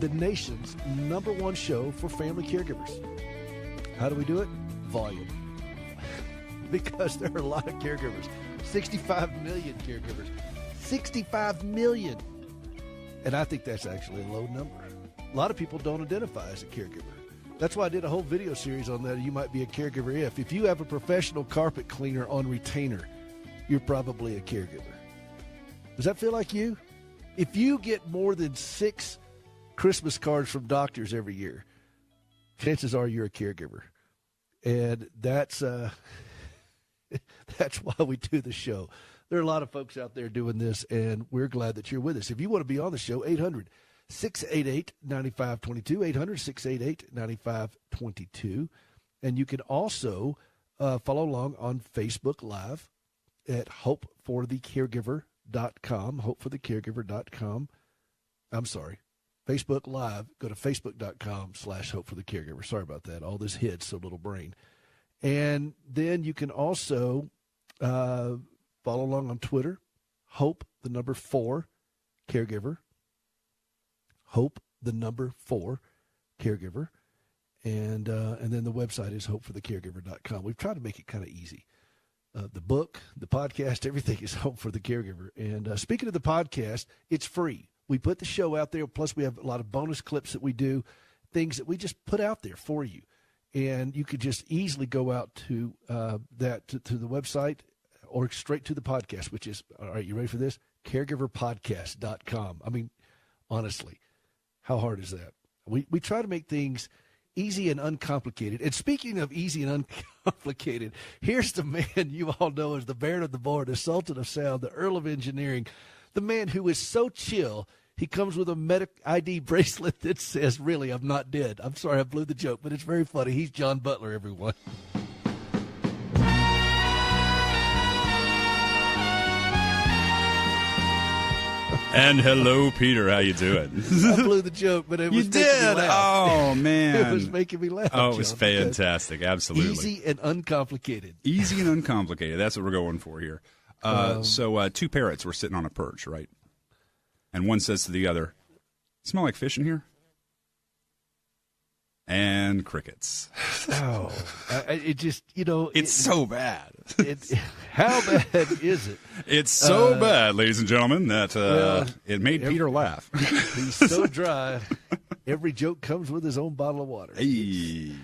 the nation's #1 show for family caregivers. How do we do it? Volume. Because there are a lot of caregivers. 65 million caregivers. 65 million. And I think that's actually a low number. A lot of people don't identify as a caregiver. That's why I did a whole video series on that. You might be a caregiver if you have a professional carpet cleaner on retainer, you're probably a caregiver. Does that feel like you? If you get more than 6 Christmas cards from doctors every year, chances are you're a caregiver. And that's why we do the show. There are a lot of folks out there doing this, and we're glad that you're with us. If you want to be on the show, 800-688-9522, 800-688-9522. And you can also follow along on Facebook Live at hopeforthecaregiver.com, hopeforthecaregiver.com. I'm sorry, Facebook Live. Go to facebook.com/hopeforthecaregiver. Sorry about that. All this hits, so little brain. And then you can also follow along on Twitter, Hope, 4, Caregiver. Hope, 4, Caregiver. And then the website is hopeforthecaregiver.com. We've tried to make it kind of easy. The book, the podcast, everything is Hope for the Caregiver. And speaking of the podcast, it's free. We put the show out there. Plus, we have a lot of bonus clips that we do, things that we just put out there for you. And you could just easily go out to to the website or straight to the podcast, which is, all right, you ready for this? Caregiverpodcast.com. I mean, honestly, how hard is that? We try to make things easy and uncomplicated. And speaking of easy and uncomplicated, here's the man you all know as the Baron of the Board, the Sultan of Sound, the Earl of Engineering, the man who is so chill, he comes with a medic ID bracelet that says, really, I'm not dead. I'm sorry, I blew the joke, but it's very funny. He's John Butler, everyone. And hello, Peter. How you doing? I blew the joke, but it was making me laugh. Oh, man. It was making me laugh. Oh, it was John, fantastic. Absolutely. Easy and uncomplicated. Easy and uncomplicated. That's what we're going for here. So 2 parrots were sitting on a perch, right? And one says to the other, smell like fish in here? And crickets. Oh, it just, It's so bad. How bad is it? It's so bad, ladies and gentlemen, that it made Peter laugh. He's so dry. Every joke comes with his own bottle of water. Hey,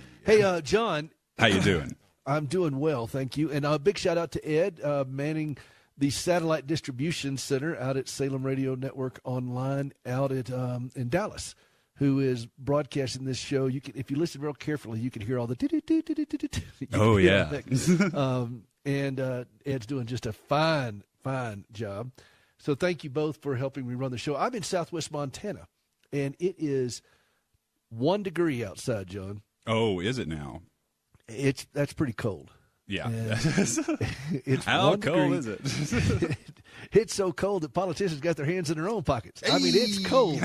John. How you doing? I'm doing well, thank you. And a big shout out to Ed, manning the satellite distribution center out at Salem Radio Network Online out at in Dallas, who is broadcasting this show. You can, if you listen real carefully, you can hear all the. Oh yeah. And Ed's doing just a fine job. So thank you both for helping me run the show. I'm in Southwest Montana, and it is 1 degree outside, John. Oh, is it now? That's pretty cold. Yeah. It's How 1 cold degree. is it? It's so cold that politicians got their hands in their own pockets. I mean, it's cold,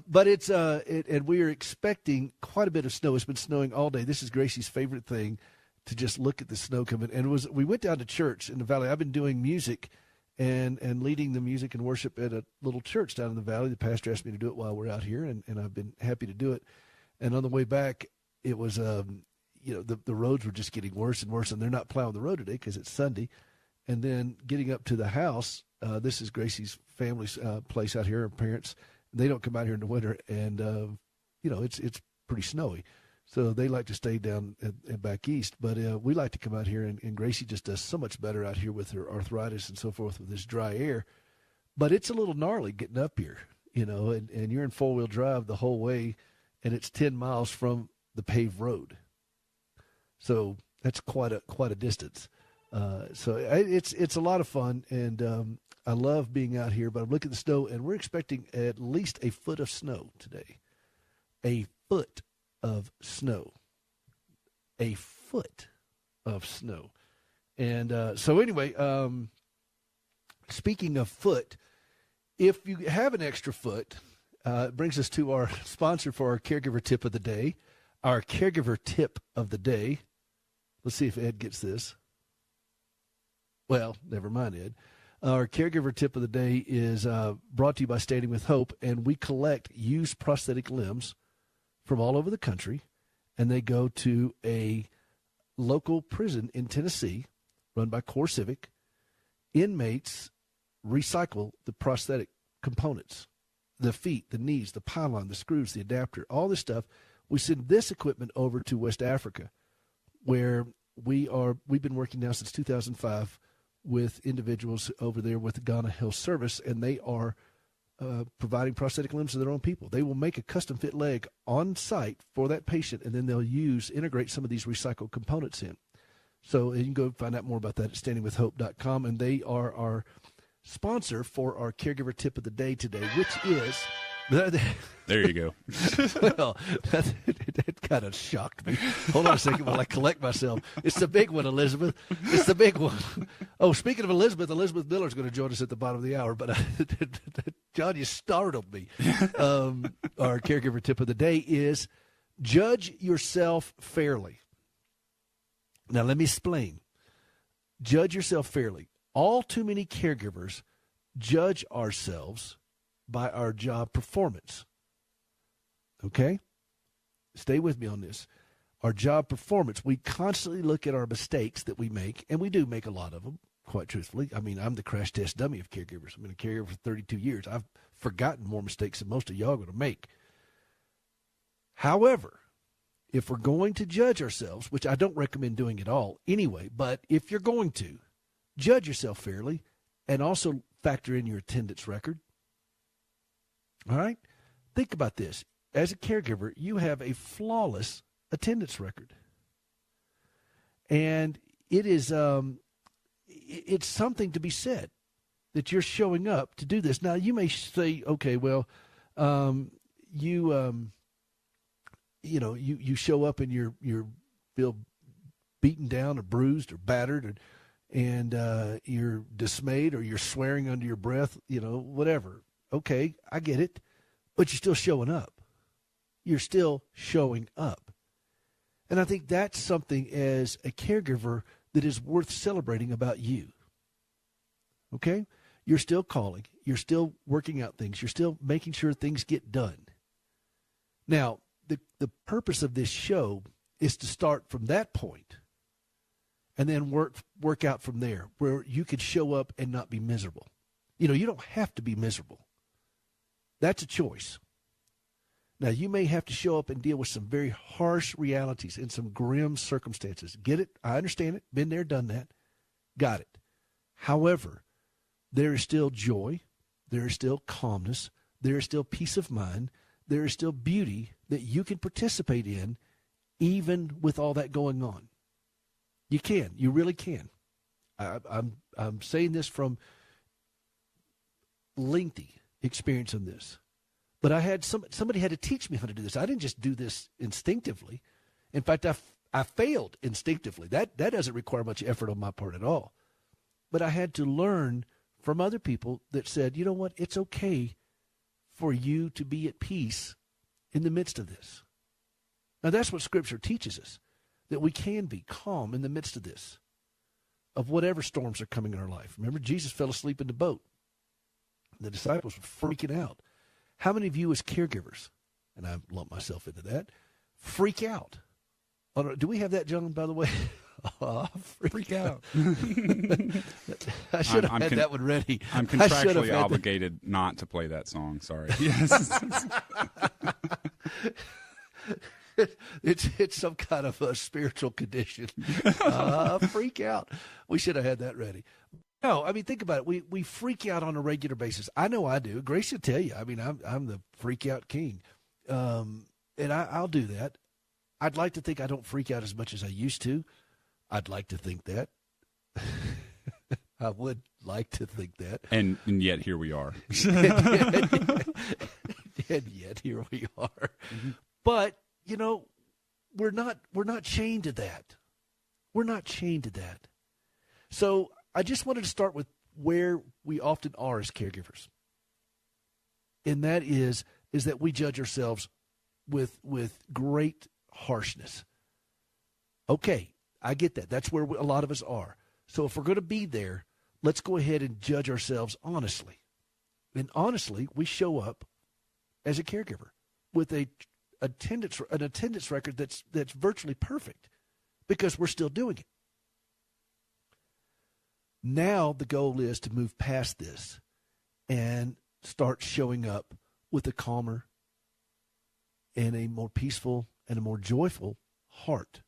but it's and we are expecting quite a bit of snow. It's been snowing all day. This is Gracie's favorite thing, to just look at the snow coming. And we went down to church in the valley. I've been doing music and leading the music and worship at a little church down in the valley. The pastor asked me to do it while we're out here, and I've been happy to do it. And on the way back, it was the roads were just getting worse and worse, and they're not plowing the road today because it's Sunday. And then getting up to the house, this is Gracie's family's place out here, her parents. They don't come out here in the winter, and it's pretty snowy. So they like to stay down and back east. But we like to come out here, and Gracie just does so much better out here with her arthritis and so forth with this dry air. But it's a little gnarly getting up here, and you're in four-wheel drive the whole way, and it's 10 miles from the paved road. So that's quite a distance. So it's a lot of fun, and I love being out here. But I'm looking at the snow, and we're expecting at least a foot of snow today. A foot of snow. A foot of snow. And so anyway, speaking of foot, if you have an extra foot, it brings us to our sponsor for our Caregiver Tip of the Day. Our Caregiver Tip of the Day. Let's see if Ed gets this. Well, never mind, Ed. Our caregiver tip of the day is brought to you by Standing with Hope, and we collect used prosthetic limbs from all over the country, and they go to a local prison in Tennessee run by Core Civic. Inmates recycle the prosthetic components, the feet, the knees, the pylon, the screws, the adapter, all this stuff. We send this equipment over to West Africa, where we've been working now since 2005 with individuals over there with the Ghana Health Service, and they are providing prosthetic limbs to their own people. They will make a custom fit leg on site for that patient, and then they'll integrate some of these recycled components in. So you can go find out more about that at standingwithhope.com, and they are our sponsor for our caregiver tip of the day today, which is... There you go. Well, that kind of shocked me. Hold on a second while I collect myself. It's the big one, Elizabeth. It's the big one. Oh, speaking of Elizabeth Miller is going to join us at the bottom of the hour. But John, you startled me. Our caregiver tip of the day is judge yourself fairly. Now, let me explain. Judge yourself fairly. All too many caregivers judge ourselves by our job performance. Okay? Stay with me on this. Our job performance, we constantly look at our mistakes that we make, and we do make a lot of them, quite truthfully. I mean, I'm the crash test dummy of caregivers. I've been a caregiver for 32 years. I've forgotten more mistakes than most of y'all are going to make. However, if we're going to judge ourselves, which I don't recommend doing at all anyway, but if you're going to, judge yourself fairly and also factor in your attendance record. All right? Think about this. As a caregiver, you have a flawless attendance record. And it is it's something to be said that you're showing up to do this. Now, you may say, okay, well, you show up and you feel beaten down or bruised or battered and you're dismayed or you're swearing under your breath, whatever. Okay, I get it, but you're still showing up. You're still showing up. And I think that's something as a caregiver that is worth celebrating about you. Okay? You're still calling. You're still working out things. You're still making sure things get done. Now, the purpose of this show is to start from that point and then work out from there where you could show up and not be miserable. You don't have to be miserable. That's a choice. Now, you may have to show up and deal with some very harsh realities and some grim circumstances. Get it? I understand it. Been there, done that. Got it. However, there is still joy. There is still calmness. There is still peace of mind. There is still beauty that you can participate in even with all that going on. You can. You really can. I'm saying this from lengthy experience on this. But I had somebody had to teach me how to do this. I didn't just do this instinctively. In fact, I failed instinctively. That doesn't require much effort on my part at all. But I had to learn from other people that said, you know what, it's okay for you to be at peace in the midst of this. Now, that's what Scripture teaches us, that we can be calm in the midst of this, of whatever storms are coming in our life. Remember, Jesus fell asleep in the boat. The disciples were freaking out. How many of you as caregivers, and I lump myself into that, freak out? Oh, do we have that, John, by the way? Freak out. I should have had that one ready. I'm contractually obligated not to play that song. Sorry. Yes. It's some kind of a spiritual condition. Freak out. We should have had that ready. No, I mean, think about it. We freak out on a regular basis. I know I do. Grace will tell you. I mean, I'm the freak out king. And I'll do that. I'd like to think I don't freak out as much as I used to. I'd like to think that. I would like to think that. And yet here we are. and yet here we are. Mm-hmm. But, we're not chained to that. We're not chained to that. So I just wanted to start with where we often are as caregivers. And that is that we judge ourselves with great harshness. Okay, I get that. That's where a lot of us are. So if we're going to be there, let's go ahead and judge ourselves honestly. And honestly, we show up as a caregiver with an attendance record that's virtually perfect because we're still doing it. Now the goal is to move past this and start showing up with a calmer and a more peaceful and a more joyful heart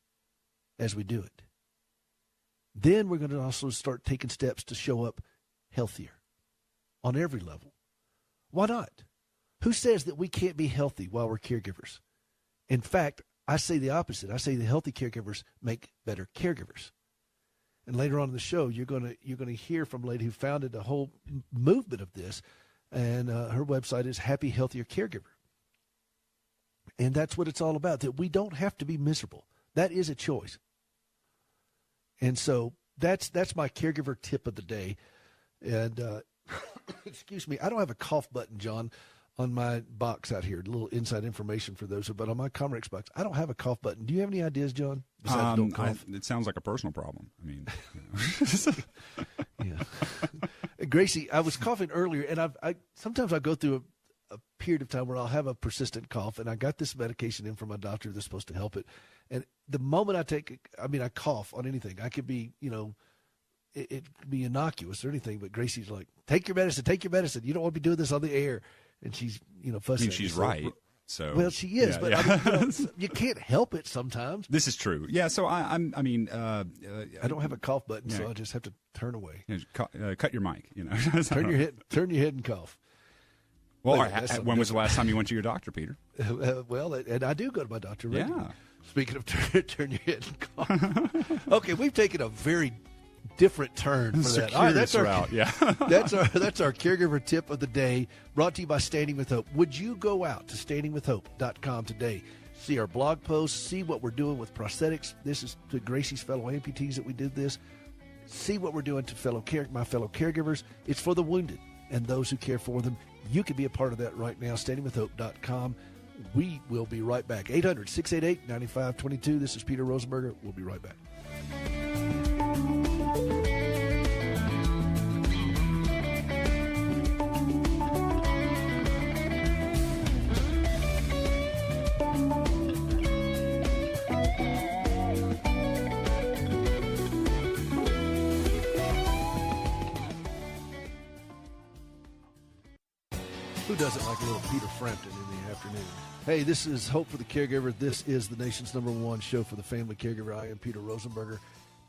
as we do it. Then we're going to also start taking steps to show up healthier on every level. Why not? Who says that we can't be healthy while we're caregivers? In fact, I say the opposite. I say the healthy caregivers make better caregivers. And later on in the show, you're going to hear from a lady who founded a whole movement of this, and her website is Happy Healthier Caregiver. And that's what it's all about, that we don't have to be miserable. That is a choice. And so that's my caregiver tip of the day. And excuse me, I don't have a cough button, John, on my box out here. A little inside information for those, but on my Comrex box, I don't have a cough button. Do you have any ideas, John? Besides don't cough? It sounds like a personal problem. I mean, yeah. Gracie, I was coughing earlier, and I sometimes I go through a period of time where I'll have a persistent cough, and I got this medication in from my doctor that's supposed to help it. And the moment I take it, I mean, I cough on anything. I could be, it could be innocuous or anything, but Gracie's like, take your medicine. You don't want to be doing this on the air. And she's, fussing. I mean, she's right. So well, she is, yeah, but yeah. I mean, you can't help it sometimes. This is true. Yeah. So I don't have a cough button, so I just have to turn away. Cut your mic. Turn your head, and cough. Well, when was the last time you went to your doctor, Peter? Well, and I do go to my doctor regularly. Yeah. Speaking of turn your head and cough. Okay, we've taken a very different turn for that. All right, that's our route. Yeah. that's our caregiver tip of the day, brought to you by Standing with Hope. Would you go out to standingwithhope.com today, see our blog posts, see what we're doing with prosthetics? This is to Gracie's fellow amputees that we did this. See what we're doing to my fellow caregivers. It's for the wounded and those who care for them. You can be a part of that right now. Standingwithhope.com. We will be right back. 800-688-9522. This is Peter Rosenberger. We'll be right back. Who doesn't like a little Peter Frampton in the afternoon? Hey, this is Hope for the Caregiver. This is the nation's #1 show for the family caregiver. I am Peter Rosenberger,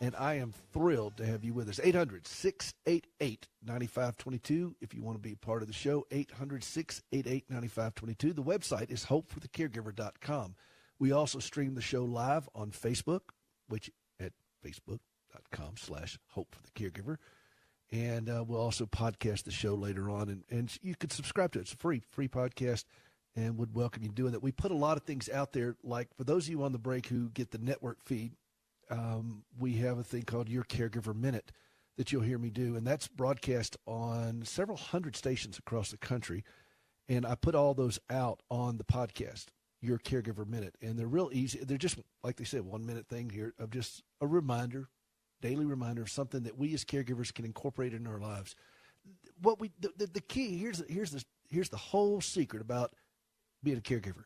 and I am thrilled to have you with us. 800-688-9522 if you want to be part of the show. 800-688-9522. The website is hopeforthecaregiver.com. We also stream the show live on Facebook, which at facebook.com/hopeforthecaregiver. And we'll also podcast the show later on. And you can subscribe to it. It's a free podcast, and would welcome you doing that. We put a lot of things out there, like for those of you on the break who get the network feed, we have a thing called Your Caregiver Minute that you'll hear me do. And that's broadcast on several hundred stations across the country. And I put all those out on the podcast, Your Caregiver Minute. And they're real easy. They're just, like they said, 1 minute thing here of just a reminder, daily reminder of something that we as caregivers can incorporate in our lives. What the key here's the whole secret about being a caregiver.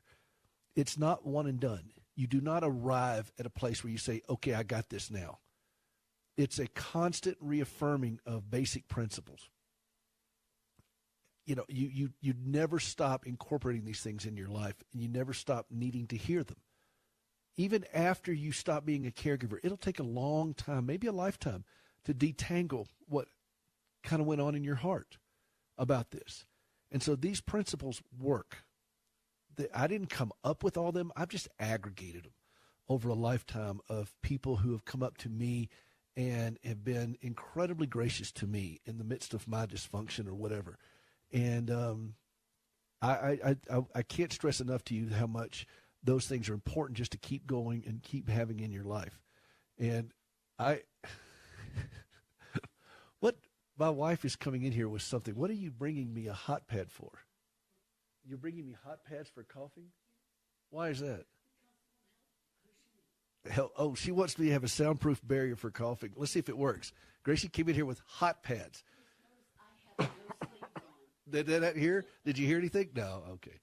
It's not one and done. You do not arrive at a place where you say, "Okay, I got this now." It's a constant reaffirming of basic principles. You never stop incorporating these things in your life, and you never stop needing to hear them. Even after you stop being a caregiver, it'll take a long time, maybe a lifetime, to detangle what kind of went on in your heart about this. And so these principles work. I didn't come up with all of them. I've just aggregated them over a lifetime of people who have come up to me and have been incredibly gracious to me in the midst of my dysfunction or whatever. And I can't stress enough to you how much those things are important just to keep going and keep having in your life. And my wife is coming in here with something. What are you bringing me a hot pad for? You're bringing me hot pads for coughing? Why is that? Oh, she wants me to have a soundproof barrier for coughing. Let's see if it works. Gracie came in here with hot pads. Did that hear? Did you hear anything? No. Okay.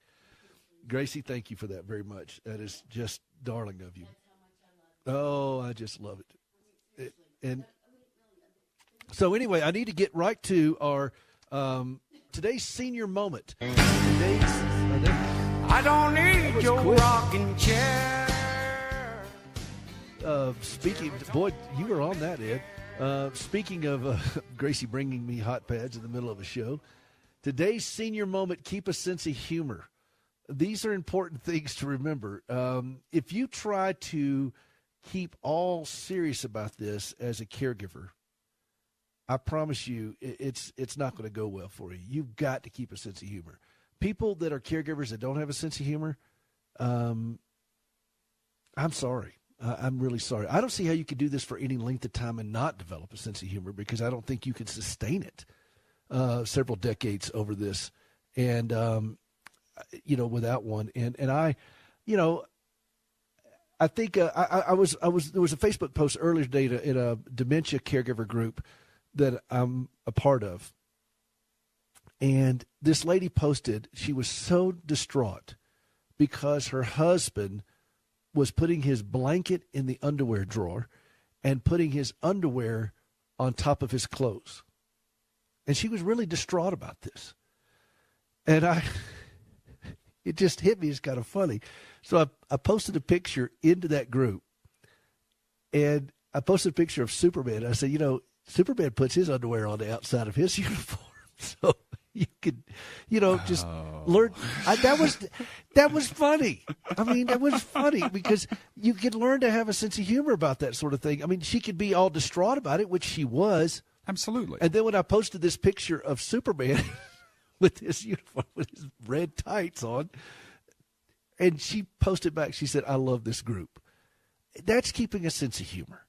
Gracie, thank you for that very much. That is just darling of you. Oh, I just love it. And so anyway, I need to get right to our today's senior moment. I don't need your rocking chair. Speaking, boy, you were on that, Ed. Speaking of Gracie bringing me hot pads in the middle of a show, today's senior moment, keep a sense of humor. These are important things to remember. If you try to keep all serious about this as a caregiver, I promise you it's not going to go well for you. You've got to keep a sense of humor. People that are caregivers that don't have a sense of humor, I'm sorry. I'm really sorry. I don't see how you could do this for any length of time and not develop a sense of humor, because I don't think you can sustain it several decades over this and, without one. And I, I think there was a Facebook post earlier today in a dementia caregiver group that I'm a part of. And this lady posted, she was so distraught because her husband was putting his blanket in the underwear drawer and putting his underwear on top of his clothes. And she was really distraught about this. And it just hit me as kind of funny. So I posted a picture into that group, and I posted a picture of Superman. I said, Superman puts his underwear on the outside of his uniform. So you could, just learn. That was funny. I mean, that was funny because you could learn to have a sense of humor about that sort of thing. I mean, she could be all distraught about it, which she was. Absolutely. And then when I posted this picture of Superman with his uniform, with his red tights on, and she posted back, she said, I love this group. That's keeping a sense of humor.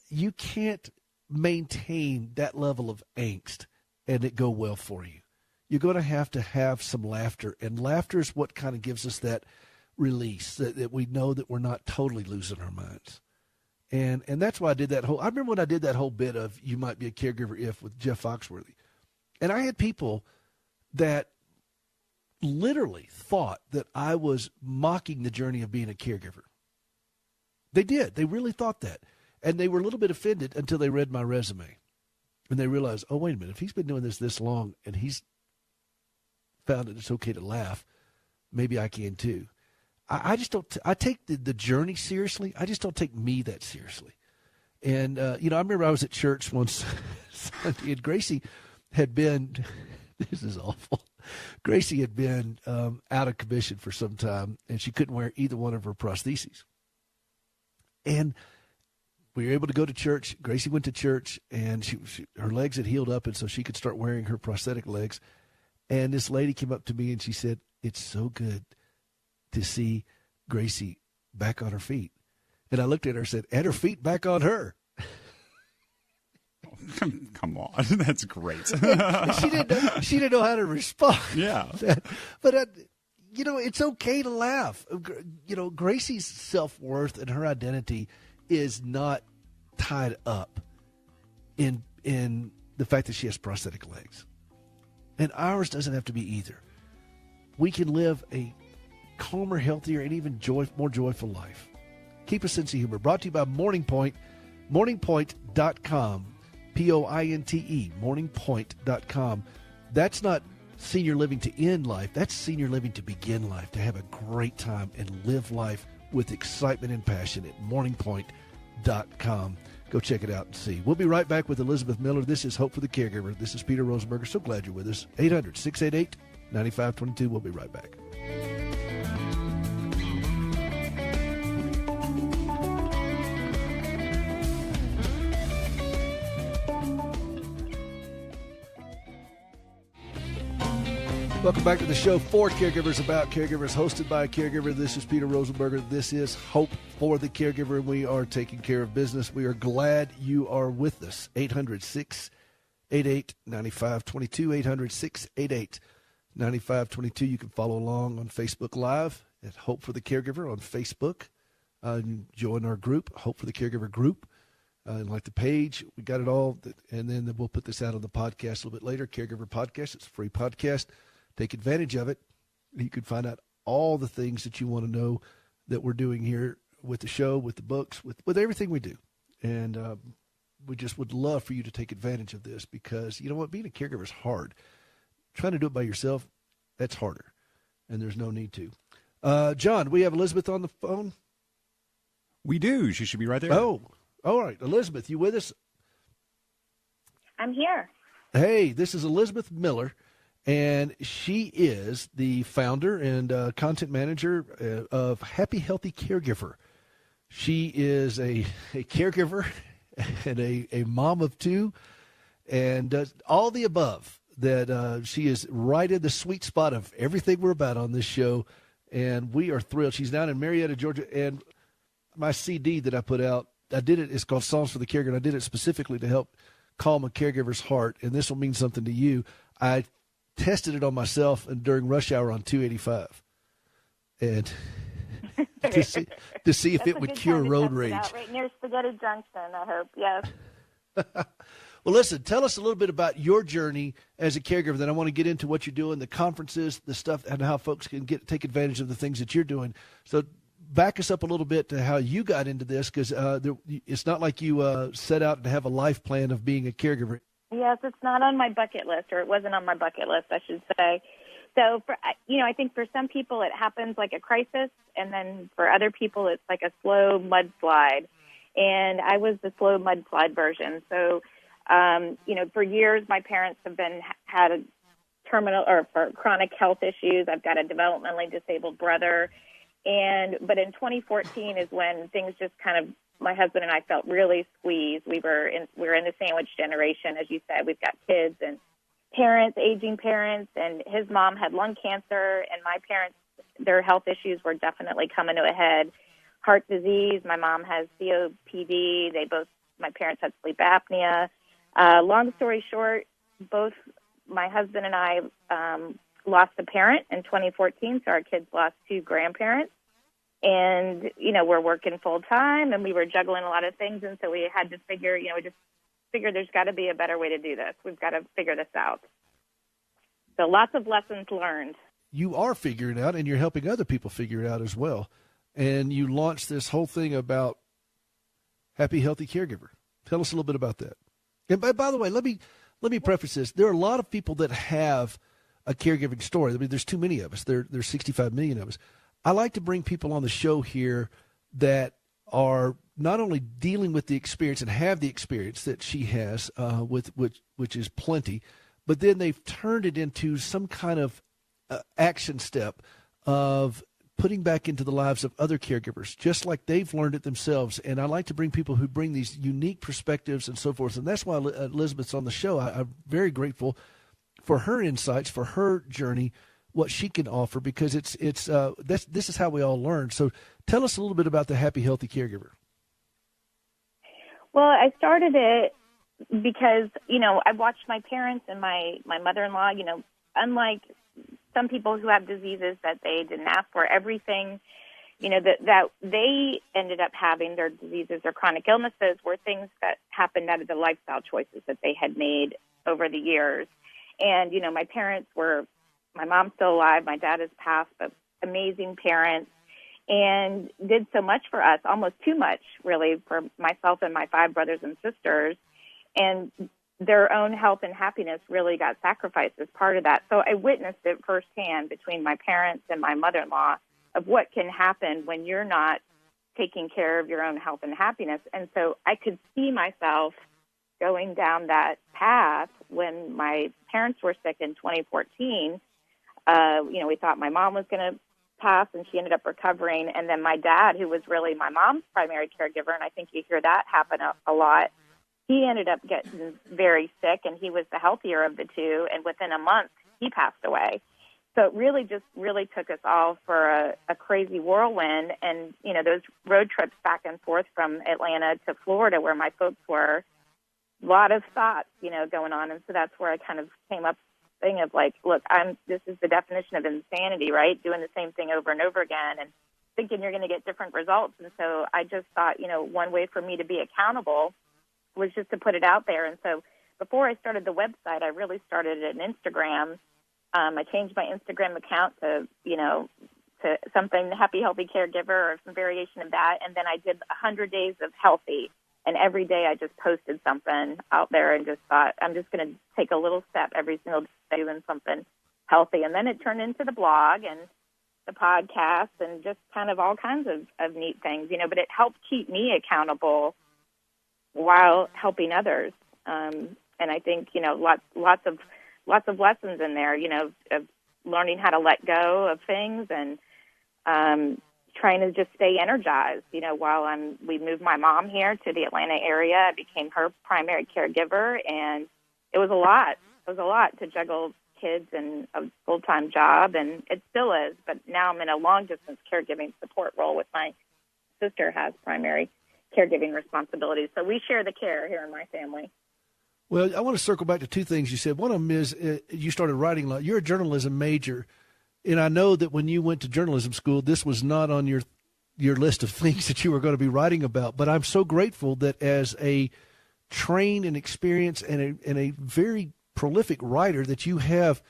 You can't maintain that level of angst and it go well for you. You're going to have some laughter, and laughter is what kind of gives us that release, that we know that we're not totally losing our minds. And that's why I did that I remember when I did that whole bit of You Might Be a Caregiver If with Jeff Foxworthy. And I had people that literally thought that I was mocking the journey of being a caregiver. They did. They really thought that. And they were a little bit offended until they read my resume. And they realized, oh, wait a minute, if he's been doing this long and he's found that it's okay to laugh, maybe I can too. I just don't, I take the journey seriously. I just don't take me that seriously. And, I remember I was at church once Sunday, and Gracie had been, this is awful. Gracie had been out of commission for some time, and she couldn't wear either one of her prostheses. And we were able to go to church. Gracie went to church, and her legs had healed up, and so she could start wearing her prosthetic legs. And this lady came up to me, and she said, it's so good to see Gracie back on her feet. And I looked at her and said, and her feet back on her. Come on. That's great. She didn't know how to respond. Yeah. But, it's okay to laugh. Gracie's self-worth and her identity is not tied up in the fact that she has prosthetic legs. And ours doesn't have to be either. We can live a calmer, healthier, and even more joyful life. Keep a sense of humor. Brought to you by Morning Point, morningpoint.com, Pointe, morningpoint.com. That's not senior living to end life. That's senior living to begin life, to have a great time and live life with excitement and passion at morningpoint.com. Go check it out and see. We'll be right back with Elizabeth Miller. This is Hope for the Caregiver. This is Peter Rosenberger. So glad you're with us. 800-688-9522. We'll be right back. Welcome back to the show for caregivers, about caregivers, hosted by a caregiver. This is Peter Rosenberger. This is Hope for the Caregiver, and we are taking care of business. We are glad you are with us. 800-688-9522, 800-688-9522. You can follow along on Facebook Live at Hope for the Caregiver on Facebook. join our group, Hope for the Caregiver group. Like the page, we got it all. And then we'll put this out on the podcast a little bit later, Caregiver Podcast. It's a free podcast. Take advantage of it. You can find out all the things that you want to know that we're doing here with the show, with the books, with everything we do. And we just would love for you to take advantage of this because, you know what, being a caregiver is hard. Trying to do it by yourself, that's harder. And there's no need to. John, we have Elizabeth on the phone? We do. She should be right there. Oh, all right. Elizabeth, you with us? I'm here. Hey, this is Elizabeth Miller, and she is the founder and content manager of Happy Healthy Caregiver. She is a caregiver and a mom of two and does all the above. That she is right in the sweet spot of everything we're about on this show, and we are thrilled. She's down in Marietta, Georgia, and my CD that I put out, I did it. It's called Songs for the Caregiver, and I did it specifically to help calm a caregiver's heart, and this will mean something to you. I tested it on myself and during rush hour on 285, and to see if it would cure road rage. Right near Spaghetti Junction, I hope. Yes. Well, listen, tell us a little bit about your journey as a caregiver. Then I want to get into what you're doing, the conferences, the stuff, and how folks can take advantage of the things that you're doing. So back us up a little bit to how you got into this, because it's not like you set out to have a life plan of being a caregiver. Yes, it's not on my bucket list, or it wasn't on my bucket list, I should say. So, I think for some people it happens like a crisis, and then for other people it's like a slow mudslide. And I was the slow mudslide version. So, for years my parents have had a terminal or for chronic health issues. I've got a developmentally disabled brother. But in 2014 is when things just kind of, my husband and I felt really squeezed. We were in the sandwich generation, as you said. We've got kids and parents, aging parents, and his mom had lung cancer, and my parents, their health issues were definitely coming to a head. Heart disease, my mom has COPD. My parents had sleep apnea. Long story short, both my husband and I lost a parent in 2014, so our kids lost two grandparents. And, we're working full time and we were juggling a lot of things. And so we had to figure, there's got to be a better way to do this. We've got to figure this out. So lots of lessons learned. You are figuring it out and you're helping other people figure it out as well. And you launched this whole thing about Happy Healthy Caregiver. Tell us a little bit about that. And by the way, let me preface this. There are a lot of people that have a caregiving story. I mean, there's too many of us. There's 65 million of us. I like to bring people on the show here that are not only dealing with the experience and have the experience that she has, which is plenty, but then they've turned it into some kind of action step of putting back into the lives of other caregivers, just like they've learned it themselves. And I like to bring people who bring these unique perspectives and so forth. And that's why Elizabeth's on the show. I'm very grateful for her insights, for her journey, what she can offer, because this is how we all learn. So tell us a little bit about the Happy Healthy Caregiver. Well, I started it because, I watched my parents and my mother-in-law, unlike some people who have diseases that they didn't ask for, everything, that they ended up having, their diseases or chronic illnesses, were things that happened out of the lifestyle choices that they had made over the years. And, my parents my mom's still alive, my dad has passed, but amazing parents, and did so much for us, almost too much, really, for myself and my 5 brothers and sisters. And their own health and happiness really got sacrificed as part of that. So I witnessed it firsthand between my parents and my mother-in-law of what can happen when you're not taking care of your own health and happiness. And so I could see myself going down that path when my parents were sick in 2014. We thought my mom was going to pass, and she ended up recovering. And then my dad, who was really my mom's primary caregiver, and I think you hear that happen a lot, he ended up getting very sick, and he was the healthier of the two. And within a month, he passed away. So it really took us all for a crazy whirlwind. And, those road trips back and forth from Atlanta to Florida, where my folks were, a lot of thoughts, going on. And so that's where I kind of came up thing of like, look, this is the definition of insanity, right? Doing the same thing over and over again. And thinking you're going to get different results. And so I just thought, one way for me to be accountable was just to put it out there. And so before I started the website, I really started an Instagram. I changed my Instagram account to something Happy Healthy Caregiver or some variation of that. And then I did 100 days of healthy. And every day I just posted something out there and just thought, I'm just going to take a little step every single day doing something healthy. And then it turned into the blog and the podcast and just kind of all kinds of neat things, but it helped keep me accountable while helping others. And I think, lots of lessons in there, of learning how to let go of things and trying to just stay energized, while we moved my mom here to the Atlanta area. I became her primary caregiver, and it was a lot. It was a lot to juggle kids and a full-time job, and it still is. But now I'm in a long-distance caregiving support role with my sister has primary caregiving responsibilities. So we share the care here in my family. Well, I want to circle back to two things you said. One of them is you started writing a lot. You're a journalism major, and I know that when you went to journalism school, this was not on your list of things that you were going to be writing about. But I'm so grateful that as a trained and experienced and a very prolific writer that you have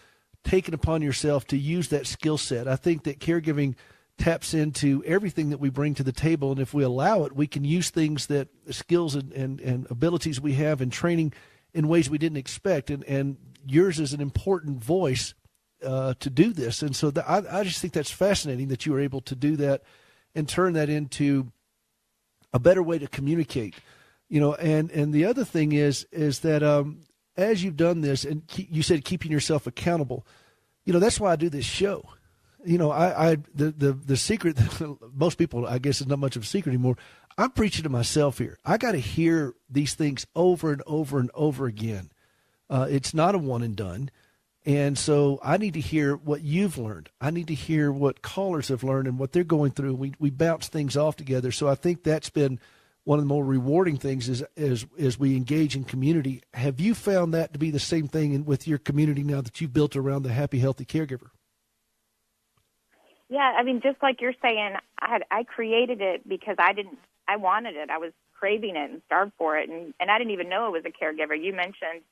taken upon yourself to use that skill set. I think that caregiving taps into everything that we bring to the table, and if we allow it, we can use things that skills and abilities we have in training in ways we didn't expect, and yours is an important voice to do this. And so I just think that's fascinating that you were able to do that and turn that into a better way to communicate. And the other thing is that as you've done this, and you said keeping yourself accountable, that's why I do this show. The secret that most people, I guess, is not much of a secret anymore. I'm preaching to myself here. I got to hear these things over and over and over again. It's not a one and done. And so I need to hear what you've learned. I need to hear what callers have learned and what they're going through. We bounce things off together. So I think that's been one of the more rewarding things as we engage in community. Have you found that to be the same thing with your community now that you've built around the Happy Healthy Caregiver? Yeah, I mean, just like you're saying, I created it because I wanted it. I was craving it and starved for it, and I didn't even know I was a caregiver. You mentioned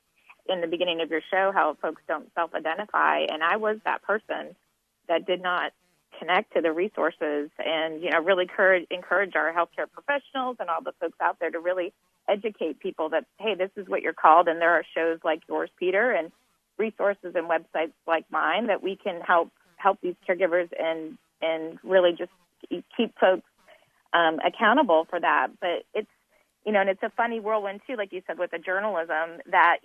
in the beginning of your show how folks don't self-identify, and I was that person that did not connect to the resources and, really encourage our healthcare professionals and all the folks out there to really educate people that, hey, this is what you're called, and there are shows like yours, Peter, and resources and websites like mine that we can help these caregivers and really just keep folks accountable for that. But it's, and it's a funny whirlwind too, like you said, with the journalism that,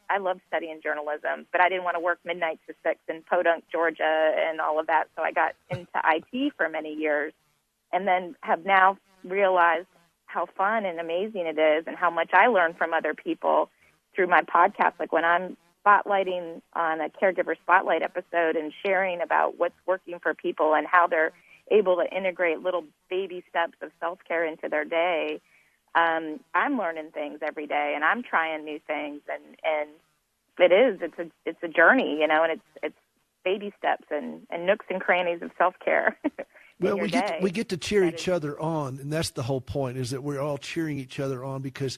I loved studying journalism, but I didn't want to work midnight to 6 in Podunk, Georgia and all of that. So I got into IT for many years and then have now realized how fun and amazing it is and how much I learn from other people through my podcast. Like when I'm spotlighting on a Caregiver Spotlight episode and sharing about what's working for people and how they're able to integrate little baby steps of self-care into their day, I'm learning things every day, and I'm trying new things, and it's a journey, and it's baby steps and nooks and crannies of self-care. Well, we get to cheer each other on, and that's the whole point, is that we're all cheering each other on, because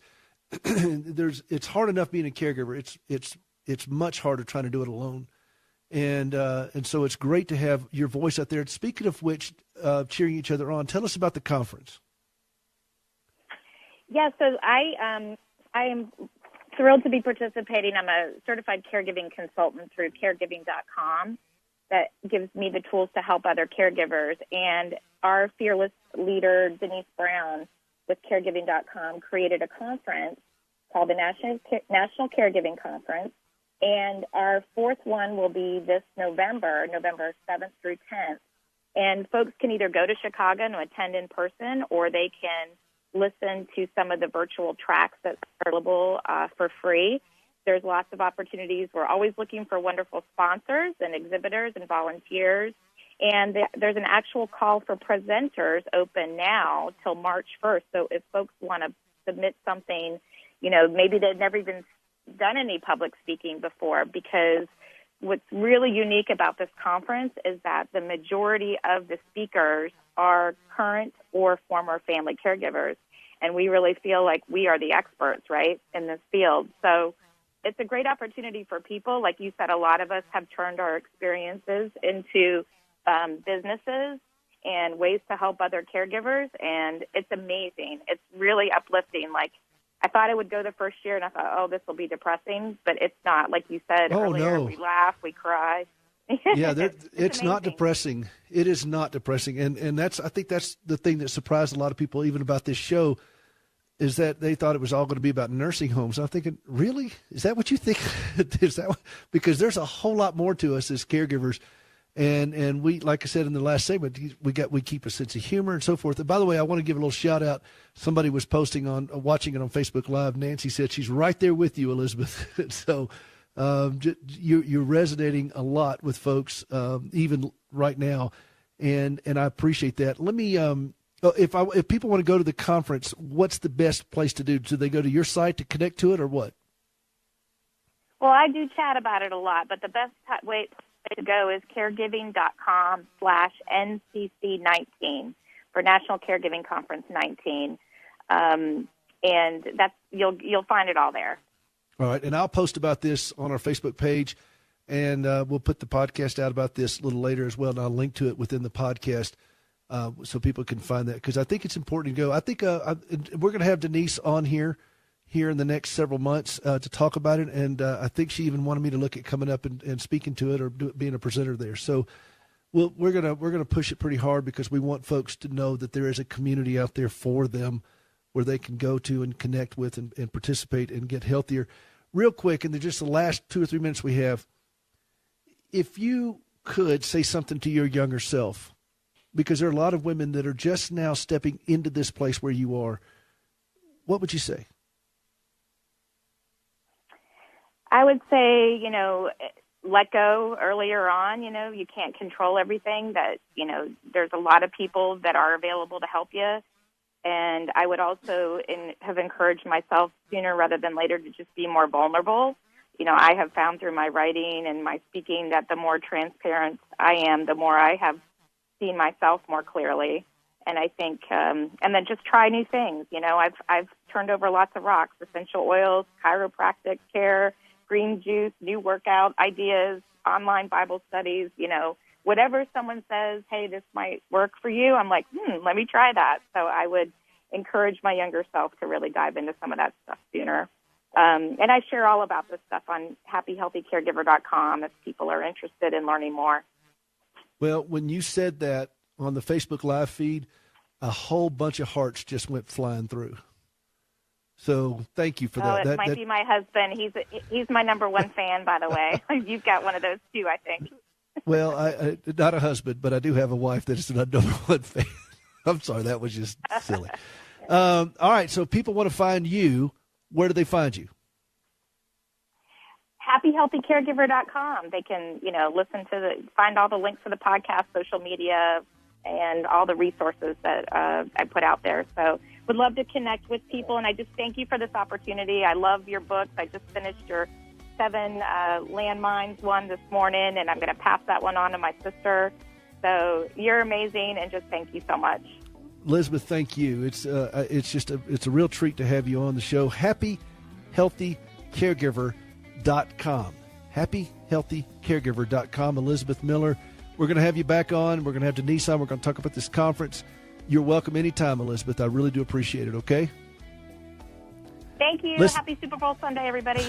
it's hard enough being a caregiver. It's much harder trying to do it alone. And so it's great to have your voice out there. Speaking of which, cheering each other on, tell us about the conference. Yeah, so I am thrilled to be participating. I'm a certified caregiving consultant through caregiving.com that gives me the tools to help other caregivers. And our fearless leader, Denise Brown, with caregiving.com, created a conference called the National Caregiving Conference. And our fourth one will be this November 7th through 10th. And folks can either go to Chicago and attend in person, or they can listen to some of the virtual tracks that's available for free. There's lots of opportunities. We're always looking for wonderful sponsors and exhibitors and volunteers. And there's an actual call for presenters open now till March 1st. So if folks want to submit something, maybe they've never even done any public speaking before, because what's really unique about this conference is that the majority of the speakers are current or former family caregivers, and we really feel like we are the experts, right, in this field. So it's a great opportunity for people. Like you said, a lot of us have turned our experiences into businesses and ways to help other caregivers, and it's amazing. It's really uplifting. Like, I thought I would go the first year, and I thought, oh, this will be depressing, but it's not. Like you said earlier, no. We laugh, we cry. Yeah, it's not depressing. It is not depressing, and I think that's the thing that surprised a lot of people, even about this show, is that they thought it was all going to be about nursing homes. I'm thinking, really? Is that what you think? Because there's a whole lot more to us as caregivers. And we, like I said in the last segment, we keep a sense of humor and so forth. And by the way, I want to give a little shout out. Somebody was watching it on Facebook Live. Nancy said she's right there with you, Elizabeth. So you're resonating a lot with folks, even right now, and I appreciate that. Let me, if people want to go to the conference, what's the best place to do? Do they go to your site to connect to it, or what? Well, I do chat about it a lot, but the best way to go is caregiving.com/NCC19 for National Caregiving Conference 19, and that's you'll find it all there. All right, and I'll post about this on our Facebook page, and we'll put the podcast out about this a little later as well, and I'll link to it within the podcast so people can find that, because I think it's important to go. I think we're going to have Denise on here in the next several months to talk about it, and I think she even wanted me to look at coming up and speaking to it or being a presenter there. So we're gonna push it pretty hard, because we want folks to know that there is a community out there for them where they can go to and connect with and participate and get healthier. Real quick, and just the last 2 or 3 minutes we have, if you could say something to your younger self, because there are a lot of women that are just now stepping into this place where you are, what would you say? I would say, let go earlier on. You can't control everything. That, there's a lot of people that are available to help you. And I would also have encouraged myself sooner rather than later to just be more vulnerable. I have found through my writing and my speaking that the more transparent I am, the more I have seen myself more clearly. And I think, and then just try new things. I've turned over lots of rocks: essential oils, chiropractic care, green juice, new workout ideas, online Bible studies, whatever someone says, hey, this might work for you, I'm like, let me try that. So I would encourage my younger self to really dive into some of that stuff sooner. And I share all about this stuff on happyhealthycaregiver.com if people are interested in learning more. Well, when you said that on the Facebook Live feed, a whole bunch of hearts just went flying through. So thank you for that. It might be my husband. He's my number one fan, by the way. You've got one of those too, I think. Well, I not a husband, but I do have a wife that is the number one fan. I'm sorry, that was just silly. All right, so if people want to find you, where do they find you? happyhealthycaregiver.com. They can, listen to find all the links to the podcast, social media, and all the resources that I put out there. So would love to connect with people, and I just thank you for this opportunity. I love your books. I just finished your 7 landmines one this morning, and I'm going to pass that one on to my sister. So you're amazing, and just thank you so much. Elizabeth, thank you. It's a real treat to have you on the show. happyhealthycaregiver.com. happyhealthycaregiver.com. Elizabeth Miller. We're going to have you back on. We're going to have Denise on. We're going to talk about this conference. You're welcome anytime, Elizabeth. I really do appreciate it, okay? Thank you. Happy Super Bowl Sunday, everybody.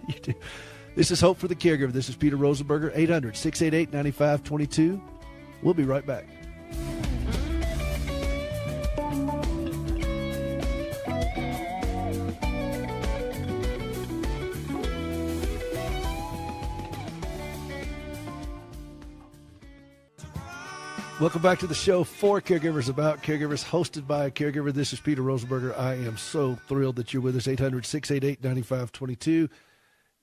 You too. This is Hope for the Caregiver. This is Peter Rosenberger, 800-688-9522. We'll be right back. Welcome back to the show for caregivers, about caregivers, hosted by a caregiver. This is Peter Rosenberger. I am so thrilled that you're with us, 800-688-9522.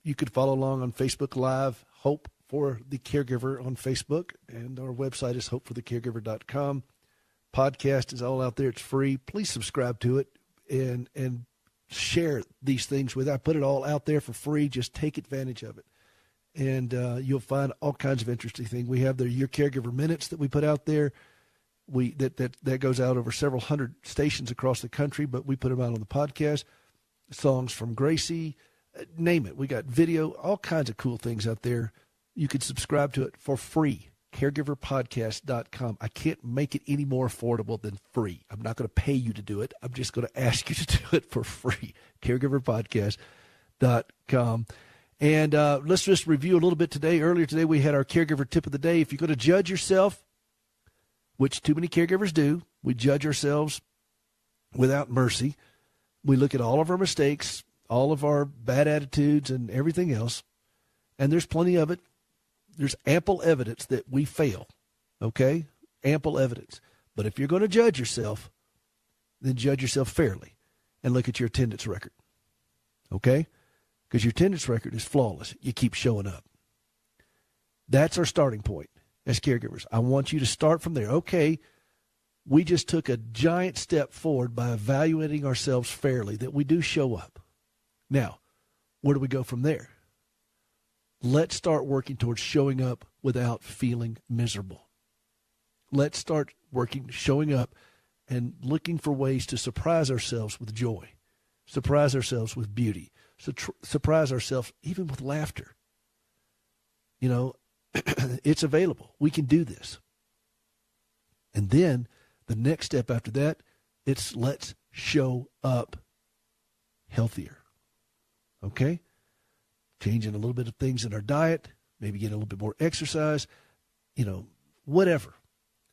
You could follow along on Facebook Live, Hope for the Caregiver on Facebook, and our website is hopeforthecaregiver.com. Podcast is all out there. It's free. Please subscribe to it and share these things with. I put it all out there for free. Just take advantage of it. and you'll find all kinds of interesting things. We have Your Caregiver Minutes that we put out there. That goes out over several hundred stations across the country, but we put them out on the podcast. Songs from Gracie, name it. We got video, all kinds of cool things out there. You can subscribe to it for free. caregiverpodcast.com. I can't make it any more affordable than free. I'm not going to pay you to do it. I'm just going to ask you to do it for free. caregiverpodcast.com. And let's just review a little bit today. Earlier today, we had our Caregiver Tip of the Day. If you're going to judge yourself, which too many caregivers do, we judge ourselves without mercy. We look at all of our mistakes, all of our bad attitudes, and everything else. And there's plenty of it. There's ample evidence that we fail, okay? Ample evidence. But if you're going to judge yourself, then judge yourself fairly and look at your attendance record, okay? Because your attendance record is flawless. You keep showing up. That's our starting point as caregivers. I want you to start from there. Okay, we just took a giant step forward by evaluating ourselves fairly, that we do show up. Now, where do we go from there? Let's start working towards showing up without feeling miserable. Let's start showing up and looking for ways to surprise ourselves with joy, surprise ourselves with beauty, surprise ourselves even with laughter. You know, it's available. We can do this. And then the next step after that, it's let's show up healthier. Okay? Changing a little bit of things in our diet, maybe getting a little bit more exercise, whatever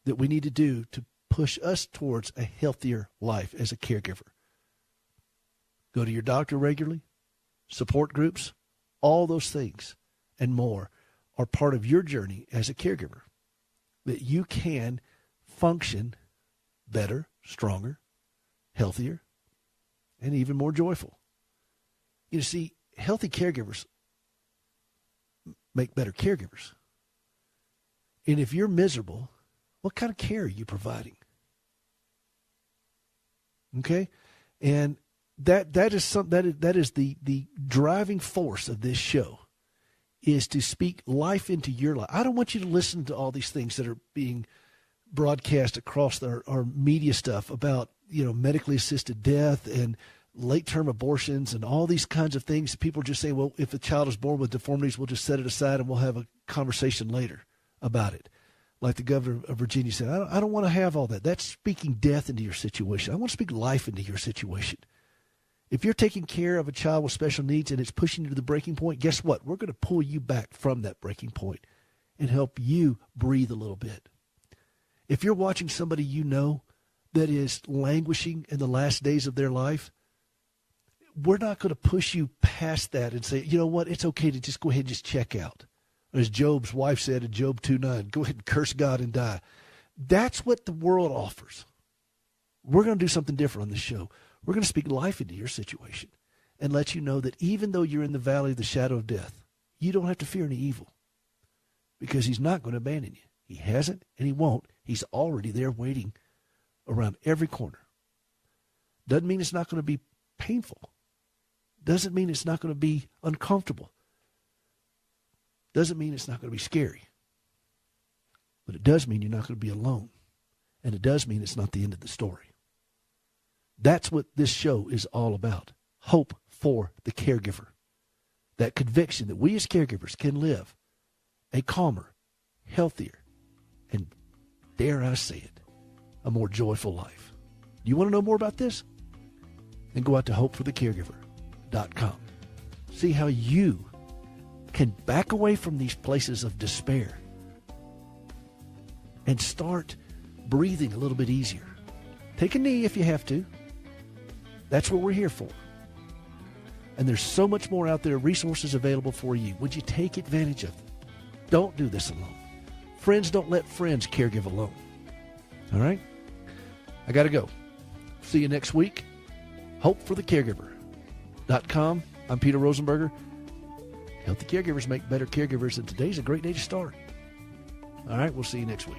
that we need to do to push us towards a healthier life as a caregiver. Go to your doctor regularly, support groups, all those things and more are part of your journey as a caregiver, that you can function better, stronger, healthier, and even more joyful. You see, healthy caregivers make better caregivers. And if you're miserable, what kind of care are you providing? Okay? And that is the driving force of this show, is to speak life into your life. I don't want you to listen to all these things that are being broadcast across our media stuff about, medically assisted death and late-term abortions and all these kinds of things. People just say, well, if a child is born with deformities, we'll just set it aside and we'll have a conversation later about it. Like the governor of Virginia said, I don't want to have all that. That's speaking death into your situation. I want to speak life into your situation. If you're taking care of a child with special needs and it's pushing you to the breaking point, guess what? We're going to pull you back from that breaking point and help you breathe a little bit. If you're watching somebody that is languishing in the last days of their life, we're not going to push you past that and say, you know what, it's okay to just go ahead and just check out. As Job's wife said in Job 2:9, go ahead and curse God and die. That's what the world offers. We're going to do something different on this show. We're going to speak life into your situation and let you know that even though you're in the valley of the shadow of death, you don't have to fear any evil, because he's not going to abandon you. He hasn't and he won't. He's already there waiting around every corner. Doesn't mean it's not going to be painful. Doesn't mean it's not going to be uncomfortable. Doesn't mean it's not going to be scary. But it does mean you're not going to be alone. And it does mean it's not the end of the story. That's what this show is all about. Hope for the caregiver. That conviction that we as caregivers can live a calmer, healthier, and, dare I say it, a more joyful life. Do you want to know more about this? Then go out to hopeforthecaregiver.com. See how you can back away from these places of despair and start breathing a little bit easier. Take a knee if you have to. That's what we're here for. And there's so much more out there, resources available for you. Would you take advantage of them? Don't do this alone. Friends don't let friends caregive alone. All right? I got to go. See you next week. hopeforthecaregiver.com. I'm Peter Rosenberger. Healthy caregivers make better caregivers, and today's a great day to start. All right, we'll see you next week.